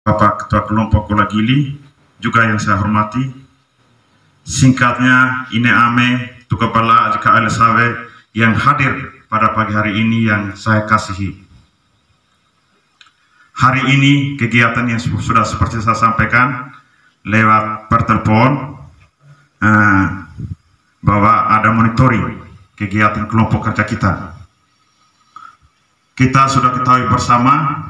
Bapak Ketua Kelompok Gola Gili, juga yang saya hormati. Singkatnya, Ine Ame, Tu Kepala Jika Alisawe yang hadir pada pagi hari ini yang saya kasihi. Hari ini kegiatan yang sudah seperti saya sampaikan lewat pertelepon, bahwa ada monitoring kegiatan kelompok kerja kita. Kita sudah ketahui bersama,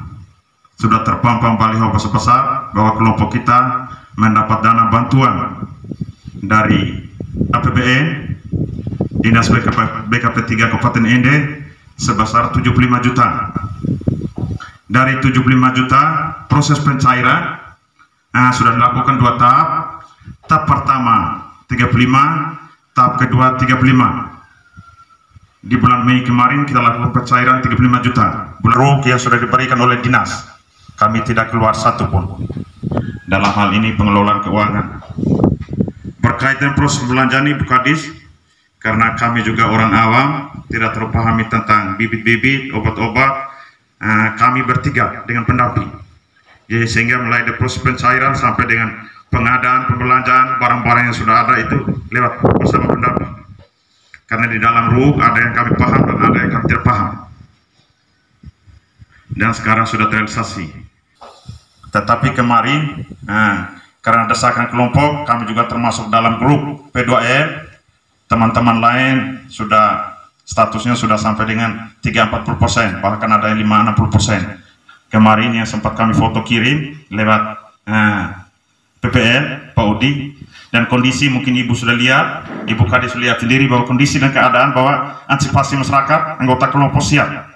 sudah terpampang baliho besar-besar bahwa kelompok kita mendapat dana bantuan dari APBN Dinas BKP 3 Kabupaten Ende sebesar 75 juta. Dari 75 juta, proses pencairan sudah dilakukan 2 tahap. Tahap pertama 35, tahap kedua 35. Di bulan Mei kemarin kita lakukan pencairan 35 juta. Bulan yang sudah diberikan oleh dinas. Kami tidak keluar satu pun. Dalam hal ini pengelolaan keuangan. Berkaitan proses belanjaan Ibu Kadis, karena kami juga orang awam, tidak terpahami tentang bibit-bibit, obat-obat, kami bertiga dengan pendamping. Jadi sehingga mulai dari proses pencairan sampai dengan pengadaan, pembelanjaan, barang-barang yang sudah ada itu lewat bersama pendamping. Karena di dalam RUK ada yang kami paham dan ada yang kami tidak paham. Dan sekarang sudah terrealisasi. Tetapi kemarin, karena desakan kelompok, kami juga termasuk dalam grup P2R. Teman-teman lain sudah statusnya sudah sampai dengan 3-40%, bahkan ada yang 5-60%. Kemarin yang sempat kami foto kirim lewat PPL, Pak Udi, dan kondisi mungkin Ibu sudah lihat, Ibu Kadis lihat sendiri bahwa kondisi dan keadaan bahwa antisipasi masyarakat, anggota kelompok siap.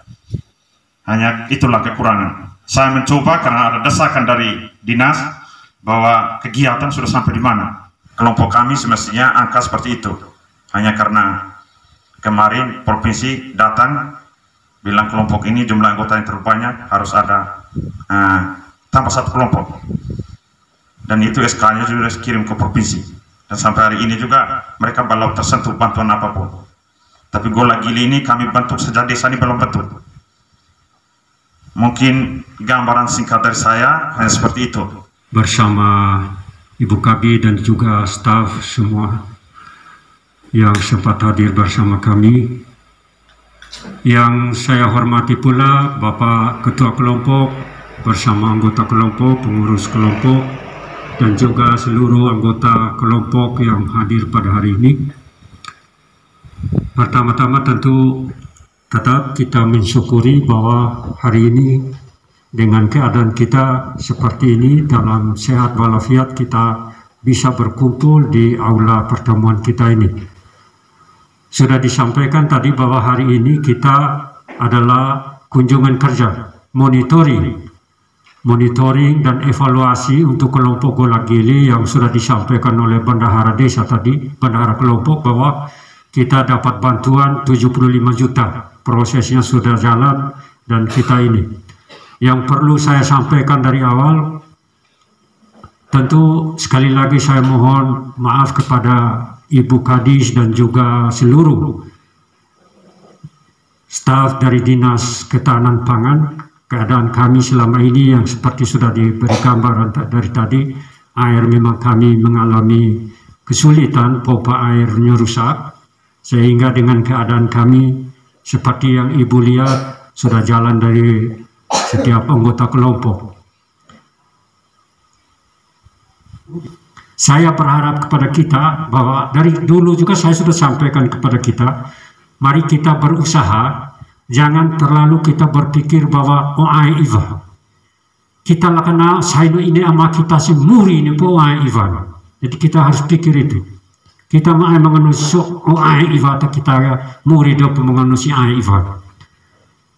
Hanya itulah kekurangan. Saya mencoba karena ada desakan dari dinas bahwa kegiatan sudah sampai di mana. Kelompok kami semestinya angka seperti itu. Hanya karena kemarin provinsi datang bilang kelompok ini jumlah anggota yang terbanyak harus ada tambah 1 kelompok. Dan itu SK-nya sudah dikirim ke provinsi. Dan sampai hari ini juga mereka belum tersentuh bantuan apapun. Tapi Gola Gili ini kami bentuk sejak desa ini belum bentuk. Mungkin gambaran singkat dari saya hanya seperti itu. Bersama Ibu Kabi dan juga staf semua yang sempat hadir bersama kami. Yang saya hormati pula Bapak Ketua Kelompok bersama anggota kelompok, pengurus kelompok, dan juga seluruh anggota kelompok yang hadir pada hari ini. Pertama-tama tentu tetap kita mensyukuri bahwa hari ini dengan keadaan kita seperti ini dalam sehat walafiat kita bisa berkumpul di aula pertemuan kita ini. Sudah disampaikan tadi bahwa hari ini kita adalah kunjungan kerja, monitoring dan evaluasi untuk kelompok Gola Gili yang sudah disampaikan oleh Bendahara Desa tadi, Bendahara kelompok, bahwa kita dapat bantuan 75 juta. Prosesnya sudah jalan dan kita ini. Yang perlu saya sampaikan dari awal, tentu sekali lagi saya mohon maaf kepada Ibu Kadis dan juga seluruh staf dari Dinas Ketahanan Pangan. Keadaan kami selama ini yang seperti sudah diberi gambaran dari tadi, air memang kami mengalami kesulitan, pompa airnya rusak, sehingga dengan keadaan kami seperti yang Ibu lihat sudah jalan dari setiap anggota kelompok. Saya berharap kepada kita bahwa dari dulu juga saya sudah sampaikan kepada kita, mari kita berusaha. Jangan terlalu kita berpikir bahwa oai iva. Kita lakana saino ini ama kita semuri ini po oai iva. Jadi kita harus pikir itu. Kita mau mengenusuk oai iva atau kita muri do mengenusi oai iva.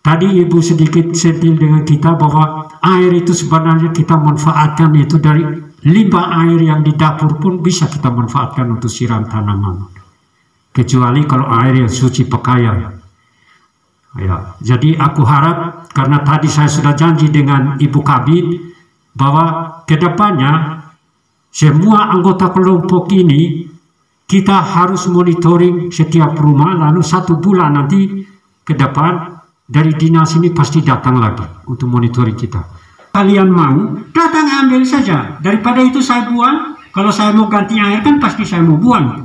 Tadi Ibu sedikit sentil dengan kita bahwa air itu sebenarnya kita manfaatkan itu dari limbah air yang di dapur pun bisa kita manfaatkan untuk siram tanaman. Kecuali kalau air yang suci pakaian. Ya, jadi aku harap karena tadi saya sudah janji dengan Ibu Kabid bahwa kedepannya semua anggota kelompok ini kita harus monitoring setiap rumah, lalu 1 bulan nanti ke depan dari dinas ini pasti datang lagi untuk monitoring kita. kalian mau, datang ambil saja. Daripada itu saya buang, kalau saya mau ganti air kan pasti saya mau buang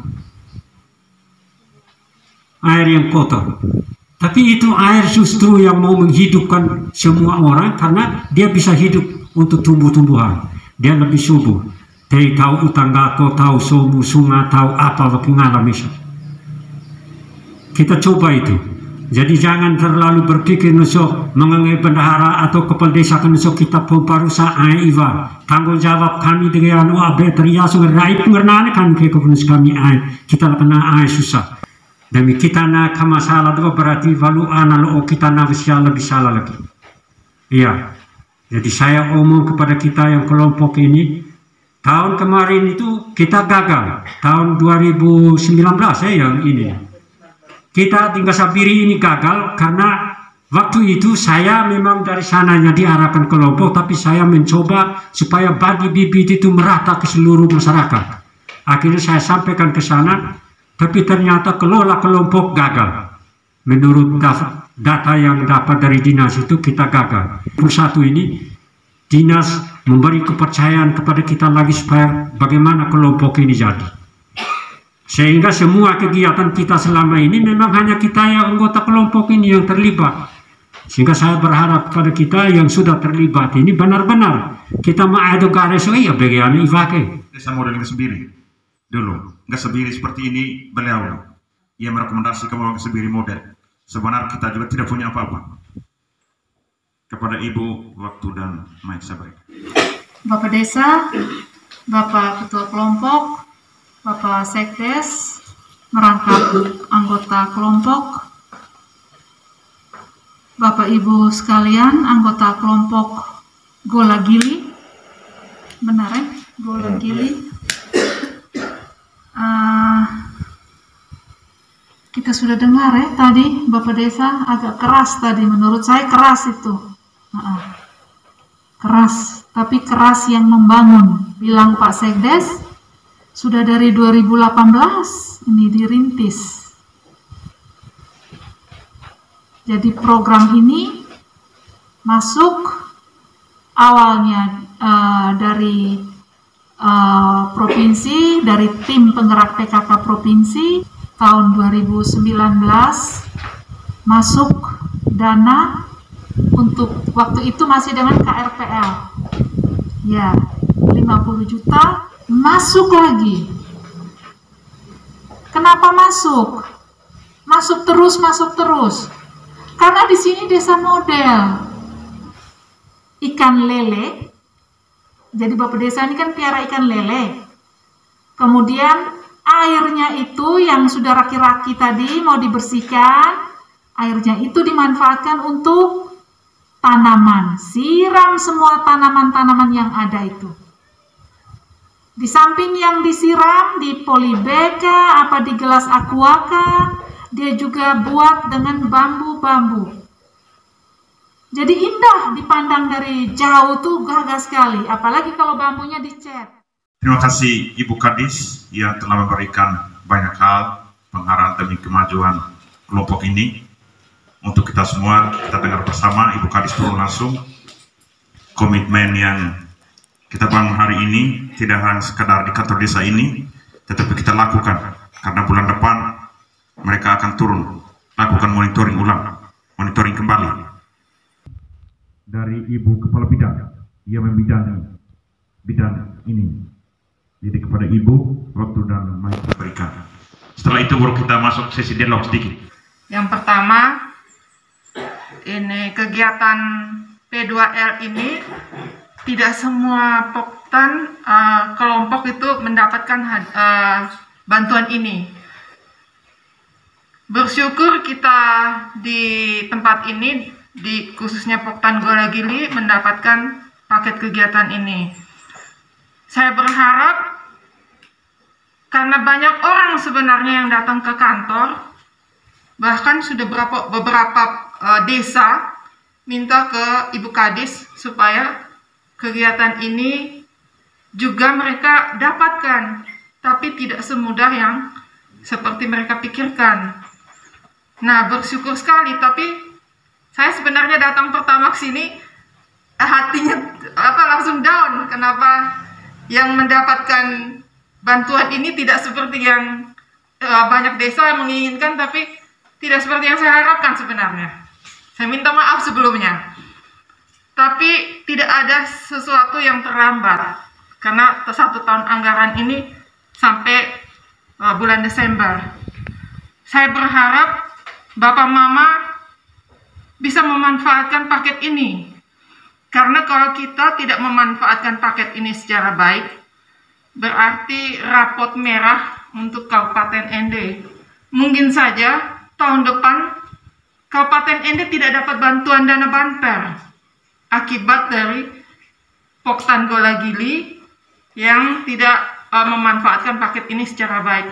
air yang kotor. Tapi itu air justru yang mau menghidupkan semua orang, karena dia bisa hidup untuk tumbuh-tumbuhan. Dia lebih subur. Dia tahu utangga, kau tahu somu, sunga, tahu apa ngalami. Kita coba itu. Jadi jangan terlalu berpikir nusuk mengenai bendahara atau kepala desa kan nusuk kita pemparusa iva. Tanggung jawab kami dengan abe teriak sungai pengenaan kan ke kepenus kami kita kena susah. Demi kita nak masalah itu berarti walau analog kita nak lebih salah lagi. Iya. Jadi saya omong kepada kita yang kelompok ini, tahun kemarin itu kita gagal. Tahun 2019 yang ini. Kita tinggal Sabiri ini gagal karena waktu itu saya memang dari sananya diarahkan kelompok, tapi saya mencoba supaya bagi bibit itu merata ke seluruh masyarakat. Akhirnya saya sampaikan ke sana, tapi ternyata kelola kelompok gagal. Menurut data yang dapat dari dinas itu kita gagal. Persatu ini dinas memberi kepercayaan kepada kita lagi supaya bagaimana kelompok ini jadi. Sehingga semua kegiatan kita selama ini memang hanya kita yang anggota kelompok ini yang terlibat. Sehingga saya berharap kepada kita yang sudah terlibat ini benar-benar kita mengadu garis ya bagaimana Ivake. Desa model Ngasebiri dulu, Ngasebiri seperti ini beliau. Ia merekomendasikan bahwa Ngasebiri model. Sebenarnya kita juga tidak punya apa-apa. Kepada Ibu waktu dan mic saya berikan. Bapak Desa, Bapak Ketua Kelompok, Bapak Sekdes, merangkap anggota kelompok, Bapak Ibu sekalian, anggota kelompok Gola Gili, benar ya? Gola Gili. Kita sudah dengar ya tadi, Bapak Desa agak keras tadi, menurut saya keras itu. Keras, tapi keras yang membangun, bilang Pak Sekdes. Sudah dari 2018 ini dirintis. Jadi program ini masuk awalnya dari provinsi, dari tim penggerak PKK provinsi tahun 2019 masuk dana untuk waktu itu masih dengan KRPL. Ya, 50 juta. Masuk lagi. Kenapa masuk? Masuk terus. Karena di sini desa model. Ikan lele. Jadi Bapak Desa ini kan piara ikan lele. Kemudian airnya itu yang sudah raki-raki tadi mau dibersihkan. Airnya itu dimanfaatkan untuk tanaman. Siram semua tanaman-tanaman yang ada itu. Di samping yang disiram di polybag apa di gelas aqua, dia juga buat dengan bambu-bambu. Jadi indah dipandang dari jauh tuh, gagah sekali, apalagi kalau bambunya dicat. Terima kasih Ibu Kadis yang telah memberikan banyak hal pengarahan demi kemajuan kelompok ini. Untuk kita semua, kita dengar bersama Ibu Kadis turun langsung komitmen yang kita bangun hari ini tidak hanya sekedar di kantor desa ini, tetapi kita lakukan karena bulan depan mereka akan turun lakukan monitoring ulang, monitoring kembali dari Ibu Kepala Bidang. Ia membidangi bidang ini. Jadi kepada Ibu waktu dan mic berikan. Setelah itu baru kita masuk sesi dialog sedikit. Yang pertama, ini kegiatan P2L ini tidak semua poktan kelompok itu mendapatkan bantuan ini. Bersyukur kita di tempat ini, di khususnya Poktan Gola Gili, mendapatkan paket kegiatan ini. Saya berharap karena banyak orang sebenarnya yang datang ke kantor, bahkan sudah beberapa desa minta ke Ibu Kadis supaya kegiatan ini juga mereka dapatkan, tapi tidak semudah yang seperti mereka pikirkan. Nah, bersyukur sekali, tapi saya sebenarnya datang pertama ke sini hatinya langsung down. Kenapa yang mendapatkan bantuan ini tidak seperti yang banyak desa yang menginginkan, tapi tidak seperti yang saya harapkan sebenarnya. Saya minta maaf sebelumnya. Tapi tidak ada sesuatu yang terlambat, karena 1 tahun anggaran ini sampai bulan Desember. Saya berharap Bapak Mama bisa memanfaatkan paket ini. Karena kalau kita tidak memanfaatkan paket ini secara baik, berarti rapot merah untuk Kabupaten Ende. Mungkin saja tahun depan Kabupaten Ende tidak dapat bantuan dana banper akibat dari Poktan Golagili yang tidak memanfaatkan paket ini secara baik.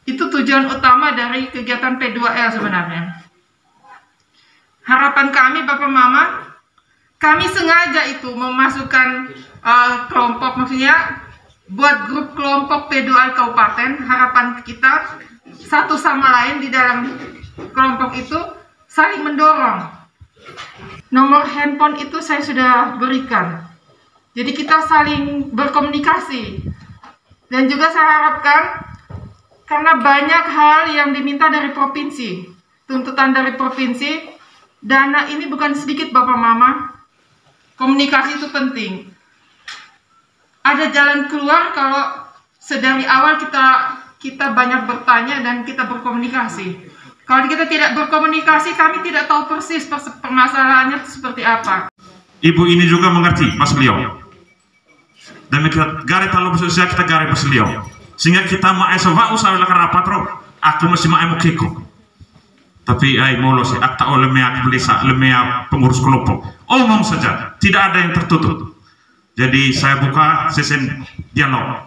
Itu tujuan utama dari kegiatan P2L sebenarnya. Harapan kami Bapak Mama, kami sengaja itu memasukkan kelompok, maksudnya buat grup kelompok P2L Kabupaten. Harapan kita satu sama lain di dalam kelompok itu saling mendorong. Nomor handphone itu saya sudah berikan. Jadi kita saling berkomunikasi. Dan juga saya harapkan, karena banyak hal yang diminta dari provinsi, tuntutan dari provinsi, dana ini bukan sedikit Bapak Mama. Komunikasi itu penting. Ada jalan keluar kalau sedari awal kita banyak bertanya dan kita berkomunikasi. Kalau kita tidak berkomunikasi, kami tidak tahu persis permasalahannya seperti apa. Ibu ini juga mengerti pas beliau. Dan kita gari kalau berusaha kita gari pas beliau. Sehingga kita mau esok usah lakukan rapat roh. Aku masih mau kiko. Tapi molo sih akta oleh meak belisa, lemea pengurus kelompok. Omong saja, tidak ada yang tertutup. Jadi saya buka sesi dialog.